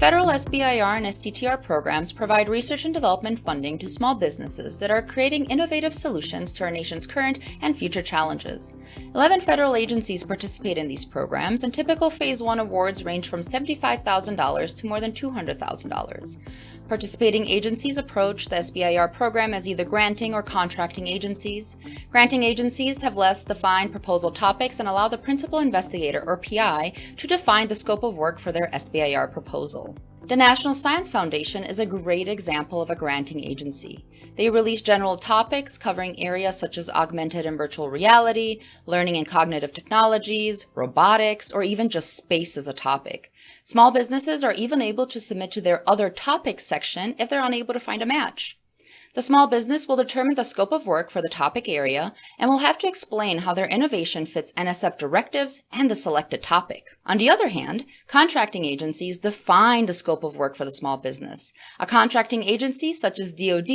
federal SBIR and STTR programs provide research and development funding to small businesses that are creating innovative solutions to our nation's current and future challenges. 11 federal agencies participate in these programs, and typical Phase 1 awards range from $75,000 to more than $200,000. Participating agencies approach the SBIR program as either granting or contracting agencies. Granting agencies have less defined proposal topics and allow the principal investigator, or PI, to define the scope of work for their SBIR proposal. The National Science Foundation is a great example of a granting agency. They release general topics covering areas such as augmented and virtual reality, learning and cognitive technologies, robotics, or even just space as a topic. Small businesses are even able to submit to their other topics section if they're unable to find a match. The small business will determine the scope of work for the topic area and will have to explain how their innovation fits NSF directives and the selected topic. On the other hand, contracting agencies define the scope of work for the small business. A contracting agency such as DoD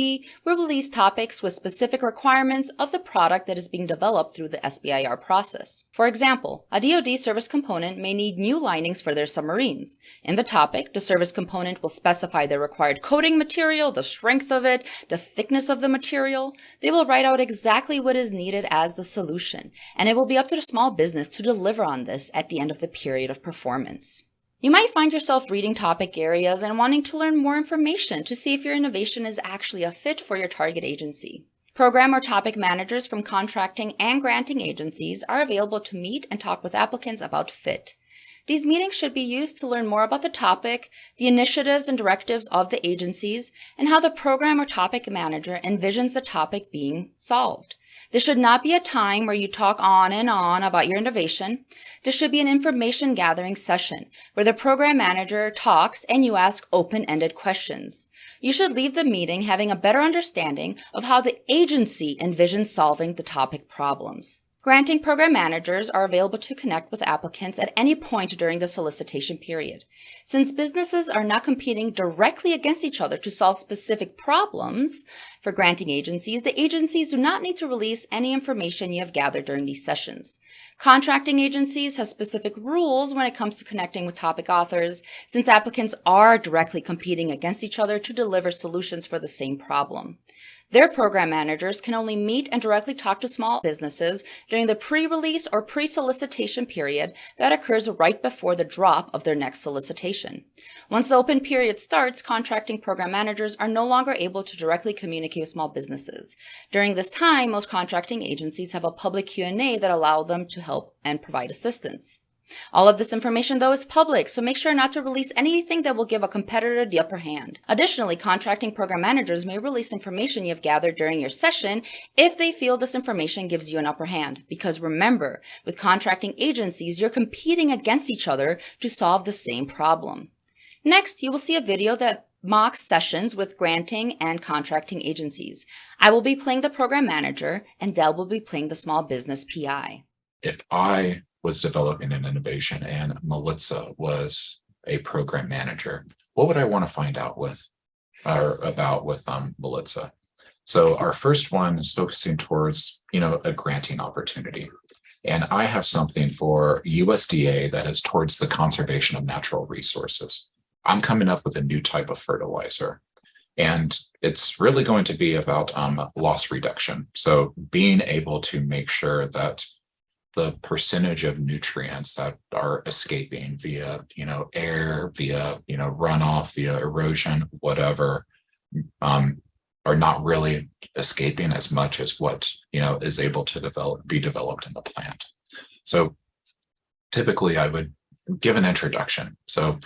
will release topics with specific requirements of the product that is being developed through the SBIR process. For example, a DoD service component may need new linings for their submarines. In the topic, the service component will specify the required coating material, the strength of it, the thickness of the material. They will write out exactly what is needed as the solution, and it will be up to the small business to deliver on this at the end of the period of performance. You might find yourself reading topic areas and wanting to learn more information to see if your innovation is actually a fit for your target agency. Program or topic managers from contracting and granting agencies are available to meet and talk with applicants about fit. These meetings should be used to learn more about the topic, the initiatives and directives of the agencies, and how the program or topic manager envisions the topic being solved. This should not be a time where you talk on and on about your innovation. This should be an information gathering session where the program manager talks and you ask open-ended questions. You should leave the meeting having a better understanding of how the agency envisions solving the topic problems. Granting program managers are available to connect with applicants at any point during the solicitation period. Since businesses are not competing directly against each other to solve specific problems for granting agencies, the agencies do not need to release any information you have gathered during these sessions. Contracting agencies have specific rules when it comes to connecting with topic authors, since applicants are directly competing against each other to deliver solutions for the same problem. Their program managers can only meet and directly talk to small businesses during the pre-release or pre-solicitation period that occurs right before the drop of their next solicitation. Once the open period starts, contracting program managers are no longer able to directly communicate with small businesses. During this time, most contracting agencies have a public Q&A that allow them to help and provide assistance. All of this information, though, is public, so make sure not to release anything that will give a competitor the upper hand. Additionally, contracting program managers may release information you have gathered during your session if they feel this information gives you an upper hand. Because remember, with contracting agencies, you're competing against each other to solve the same problem. Next, you will see a video that mocks sessions with granting and contracting agencies. I will be playing the program manager, and Dell will be playing the small business PI. If I was developing an innovation and Melissa was a program manager, what would I want to find out about with Melissa? So our first one is focusing towards, a granting opportunity. And I have something for USDA that is towards the conservation of natural resources. I'm coming up with a new type of fertilizer. And it's really going to be about loss reduction. So being able to make sure that the percentage of nutrients that are escaping via, air, via, runoff, via erosion, whatever, are not really escaping as much as what, is able to be developed in the plant. So typically I would give an introduction. So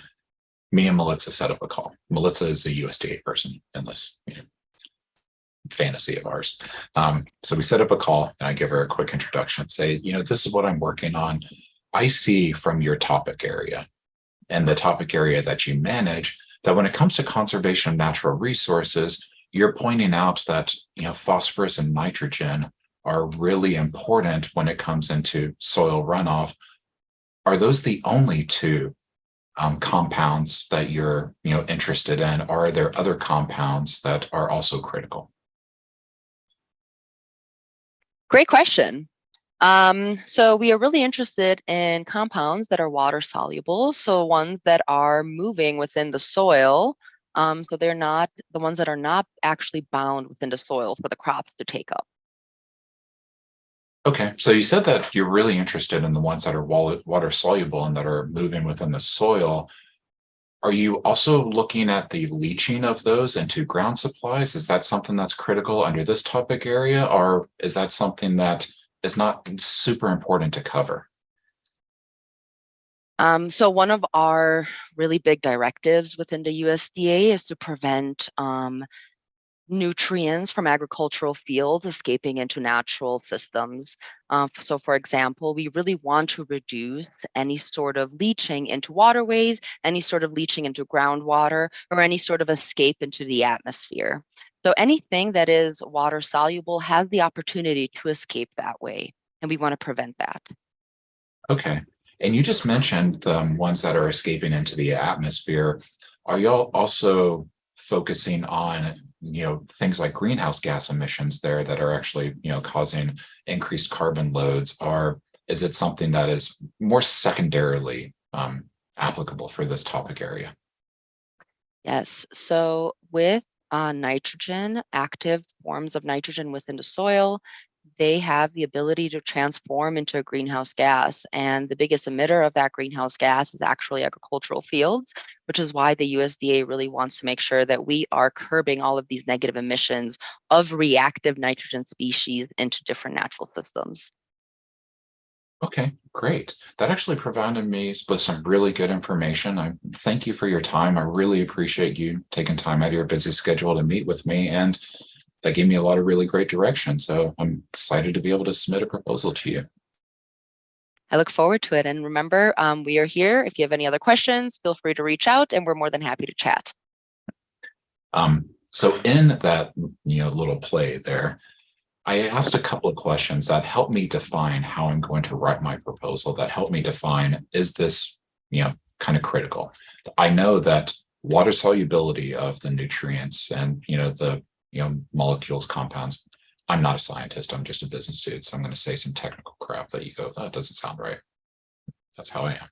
me and Melissa set up a call. Melissa is a USDA person in this, fantasy of ours. So we set up a call and I give her a quick introduction, say, this is what I'm working on. I see from your topic area and the topic area that you manage that when it comes to conservation of natural resources, you're pointing out that, phosphorus and nitrogen are really important when it comes into soil runoff. Are those the only two compounds that you're, interested in? Or are there other compounds that are also critical? Great question. So we are really interested in compounds that are water soluble, so ones that are moving within the soil. So they're not the ones that are not actually bound within the soil for the crops to take up. Okay, so you said that you're really interested in the ones that are water soluble and that are moving within the soil. Are you also looking at the leaching of those into ground supplies? Is that something that's critical under this topic area, or is that something that is not super important to cover? So one of our really big directives within the USDA is to prevent nutrients from agricultural fields escaping into natural systems. So for example, we really want to reduce any sort of leaching into waterways, any sort of leaching into groundwater, or any sort of escape into the atmosphere. So anything that is water soluble has the opportunity to escape that way, and we want to prevent that. Okay. And you just mentioned the ones that are escaping into the atmosphere. Are y'all also focusing on, things like greenhouse gas emissions there that are actually, causing increased carbon loads? Or is it something that is more secondarily applicable for this topic area? Yes. So with nitrogen, active forms of nitrogen within the soil, they have the ability to transform into a greenhouse gas. And the biggest emitter of that greenhouse gas is actually agricultural fields, which is why the USDA really wants to make sure that we are curbing all of these negative emissions of reactive nitrogen species into different natural systems. Okay, great. That actually provided me with some really good information. I thank you for your time. I really appreciate you taking time out of your busy schedule to meet with me, and that gave me a lot of really great direction. So I'm excited to be able to submit a proposal to you. I look forward to it. And remember, we are here. If you have any other questions, feel free to reach out and we're more than happy to chat. So in that little play there, I asked a couple of questions that helped me define how I'm going to write my proposal, that helped me define, is this, kind of critical? I know that water solubility of the nutrients and, the, molecules, compounds. I'm not a scientist. I'm just a business dude. So I'm going to say some technical crap that you go, that doesn't sound right. That's how I am.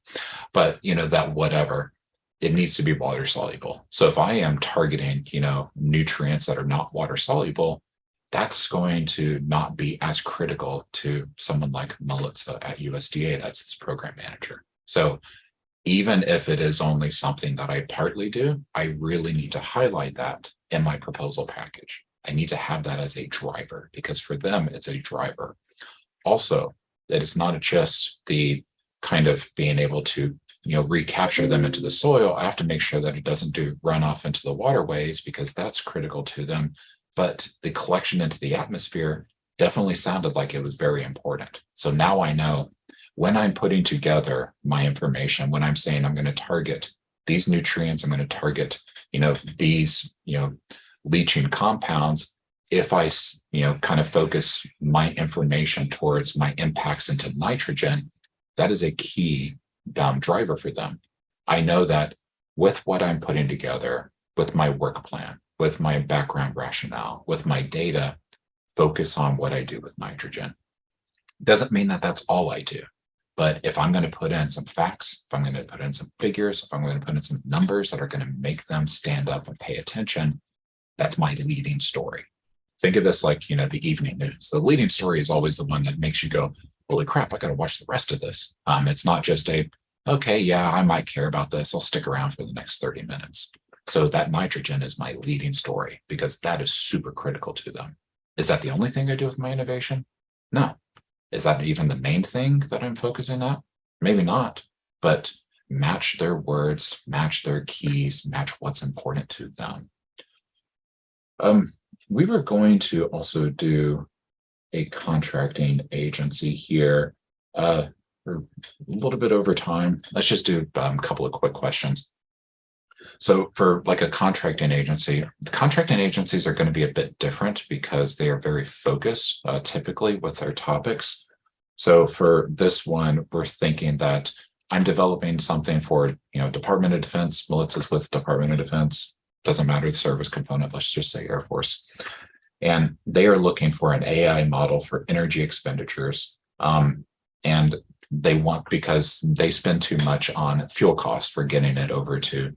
But, that whatever, it needs to be water soluble. So if I am targeting, nutrients that are not water soluble, that's going to not be as critical to someone like Melissa at USDA, that's this program manager. So even if it is only something that I partly do, I really need to highlight that in my proposal package. I need to have that as a driver because for them, it's a driver. Also, that it's not just the kind of being able to recapture them into the soil. I have to make sure that it doesn't do runoff into the waterways because that's critical to them. But the collection into the atmosphere definitely sounded like it was very important. So now I know when I'm putting together my information, when I'm saying I'm going to target these nutrients, I'm going to target, these, leaching compounds, if I, kind of focus my information towards my impacts into nitrogen, that is a key driver for them. I know that with what I'm putting together, with my work plan, with my background rationale, with my data, focus on what I do with nitrogen. Doesn't mean that that's all I do. But if I'm going to put in some facts, if I'm going to put in some figures, if I'm going to put in some numbers that are going to make them stand up and pay attention, that's my leading story. Think of this like, the evening news. The leading story is always the one that makes you go, holy crap, I got to watch the rest of this. It's not just okay, yeah, I might care about this. I'll stick around for the next 30 minutes. So that nitrogen is my leading story because that is super critical to them. Is that the only thing I do with my innovation? No. Is that even the main thing that I'm focusing on? Maybe not, but match their words, match their keys, match what's important to them. We were going to also do a contracting agency here. We're a little bit over time. Let's just do a couple of quick questions. So for like a contracting agency, the contracting agencies are going to be a bit different because they are very focused typically with their topics. So for this one, we're thinking that I'm developing something for, Department of Defense. Melissa's with Department of Defense. Doesn't matter the service component. Let's just say Air Force. And they are looking for an AI model for energy expenditures And they want, because they spend too much on fuel costs for getting it over to,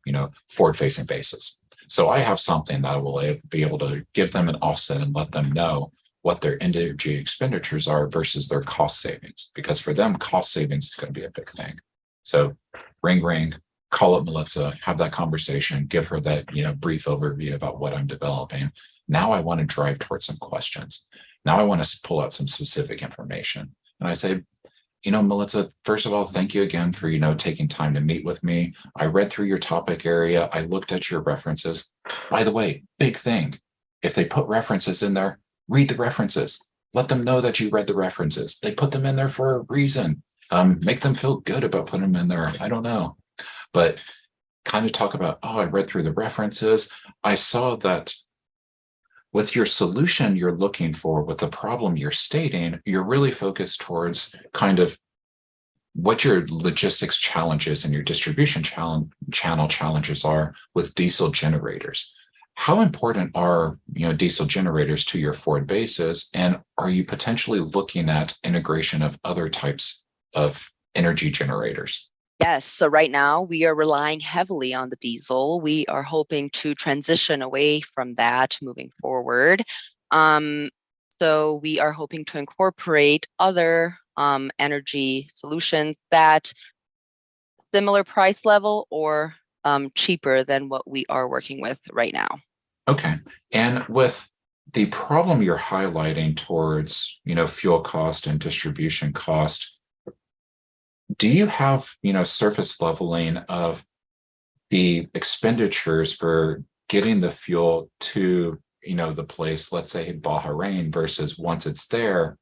forward facing bases. So I have something that will be able to give them an offset and let them know what their energy expenditures are versus their cost savings, because for them, cost savings is going to be a big thing. So ring, call up Melissa, have that conversation, give her that, brief overview about what I'm developing. Now I want to drive towards some questions. Now I want to pull out some specific information. And I say, Melissa, first of all, thank you again for, taking time to meet with me. I read through your topic area. I looked at your references. By the way, big thing, if they put references in there, read the references. Let them know that you read the references. They put them in there for a reason. Make them feel good about putting them in there. I don't know. But kind of talk about, I read through the references. I saw that with your solution you're looking for, with the problem you're stating, you're really focused towards kind of what your logistics challenges and your distribution channel challenges are with diesel generators. How important are diesel generators to your forward bases, and are you potentially looking at integration of other types of energy generators? Yes, so right now we are relying heavily on the diesel. We are hoping to transition away from that moving forward. So we are hoping to incorporate other energy solutions that similar price level or cheaper than what we are working with right now. Okay. And with the problem you're highlighting towards, fuel cost and distribution cost, do you have, surface leveling of the expenditures for getting the fuel to, the place, let's say Bahrain, versus once it's there,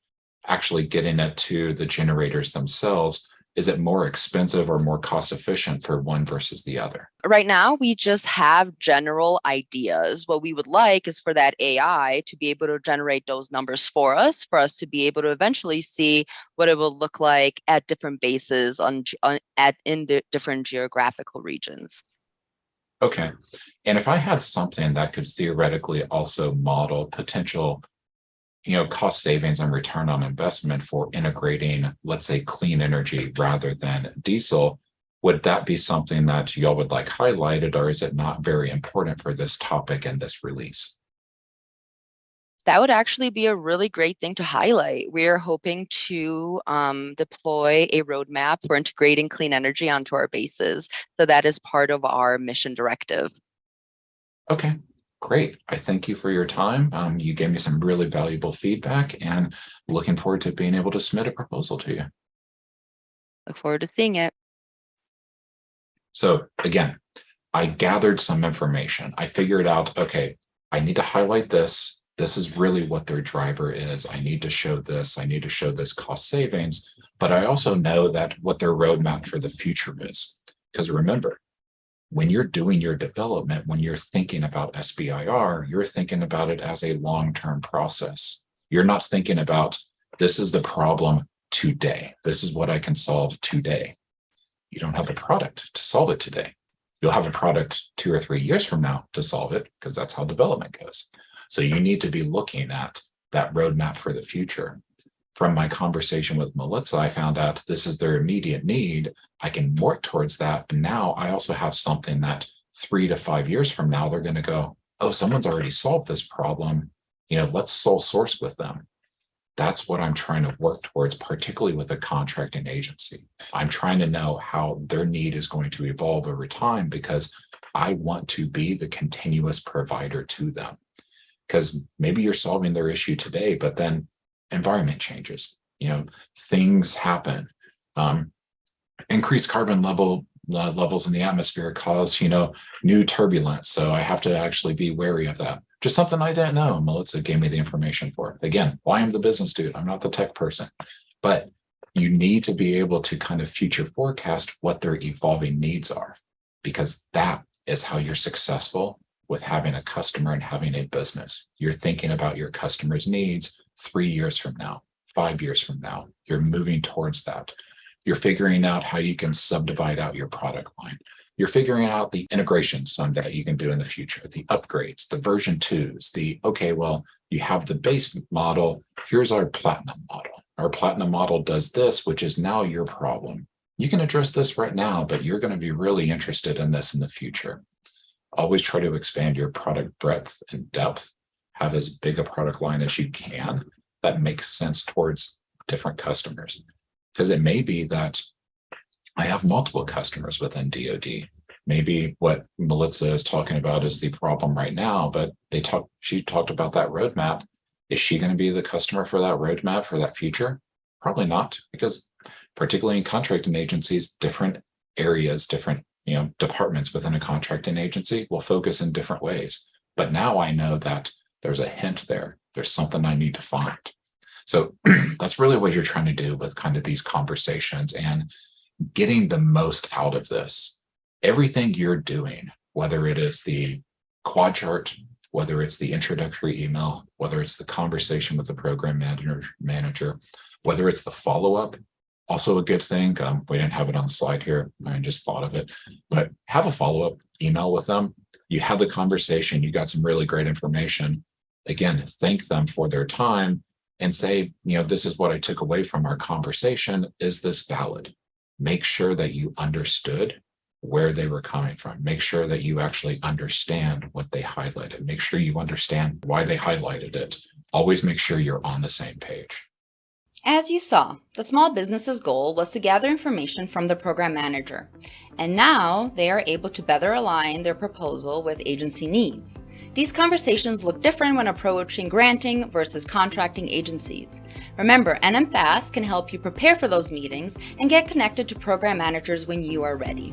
actually getting it to the generators themselves? Is it more expensive or more cost efficient for one versus the other? Right now, we just have general ideas. What we would like is for that AI to be able to generate those numbers for us to be able to eventually see what it will look like at different bases in the different geographical regions. Okay. And if I had something that could theoretically also model potential cost savings and return on investment for integrating, let's say, clean energy rather than diesel, would that be something that y'all would like highlighted, or is it not very important for this topic and this release? That would actually be a really great thing to highlight. We're hoping to deploy a roadmap for integrating clean energy onto our bases. So that is part of our mission directive. Okay. Great. I thank you for your time. You gave me some really valuable feedback, and looking forward to being able to submit a proposal to you. Look forward to seeing it. So again, I gathered some information. I figured out, okay, I need to highlight this. This is really what their driver is. I need to show this. I need to show this cost savings. But I also know that what their roadmap for the future is. Because remember, when you're doing your development, when you're thinking about SBIR, you're thinking about it as a long-term process. You're not thinking about, this is the problem today. This is what I can solve today. You don't have a product to solve it today. You'll have a product 2 or 3 years from now to solve it, because that's how development goes. So you need to be looking at that roadmap for the future. From my conversation with Melissa, I found out this is their immediate need. I can work towards that. But now I also have something that 3 to 5 years from now, they're going to go, oh, someone's already solved this problem. Let's sole source with them. That's what I'm trying to work towards, particularly with a contracting agency. I'm trying to know how their need is going to evolve over time, because I want to be the continuous provider to them. Because maybe you're solving their issue today, but then environment changes, things happen. Increased carbon levels in the atmosphere cause, new turbulence. So I have to actually be wary of that. Just something I didn't know. Melissa gave me the information for. Again, why I'm the business dude. I'm not the tech person. But you need to be able to kind of future forecast what their evolving needs are, because that is how you're successful with having a customer and having a business. You're thinking about your customer's needs 3 years from now, 5 years from now. You're moving towards that. You're figuring out how you can subdivide out your product line. You're figuring out the integrations that you can do in the future, the upgrades, the version 2s, okay, well, you have the base model. Here's our platinum model. our platinum model does this, which is now your problem. You can address this right now, but you're going to be really interested in this in the future. Always try to expand your product breadth and depth. Have as big a product line as you can that makes sense towards different customers. Because it may be that I have multiple customers within DoD. Maybe what Melissa is talking about is the problem right now, but she talked about that roadmap. Is she going to be the customer for that roadmap for that future? Probably not, because particularly in contracting agencies, different areas, different departments within a contracting agency will focus in different ways. But now I know that there's a hint there. There's something I need to find. So that's really what you're trying to do with kind of these conversations and getting the most out of this. Everything you're doing, whether it is the quad chart, whether it's the introductory email, whether it's the conversation with the program manager, whether it's the follow-up, also a good thing. We didn't have it on the slide here. I just thought of it, but have a follow-up email with them. You had the conversation, you got some really great information. Again, thank them for their time and say, this is what I took away from our conversation. Is this valid? Make sure that you understood where they were coming from. Make sure that you actually understand what they highlighted. Make sure you understand why they highlighted it. Always make sure you're on the same page. As you saw, the small business's goal was to gather information from the program manager, and now they are able to better align their proposal with agency needs. These conversations look different when approaching granting versus contracting agencies. Remember, NMFAST can help you prepare for those meetings and get connected to program managers when you are ready.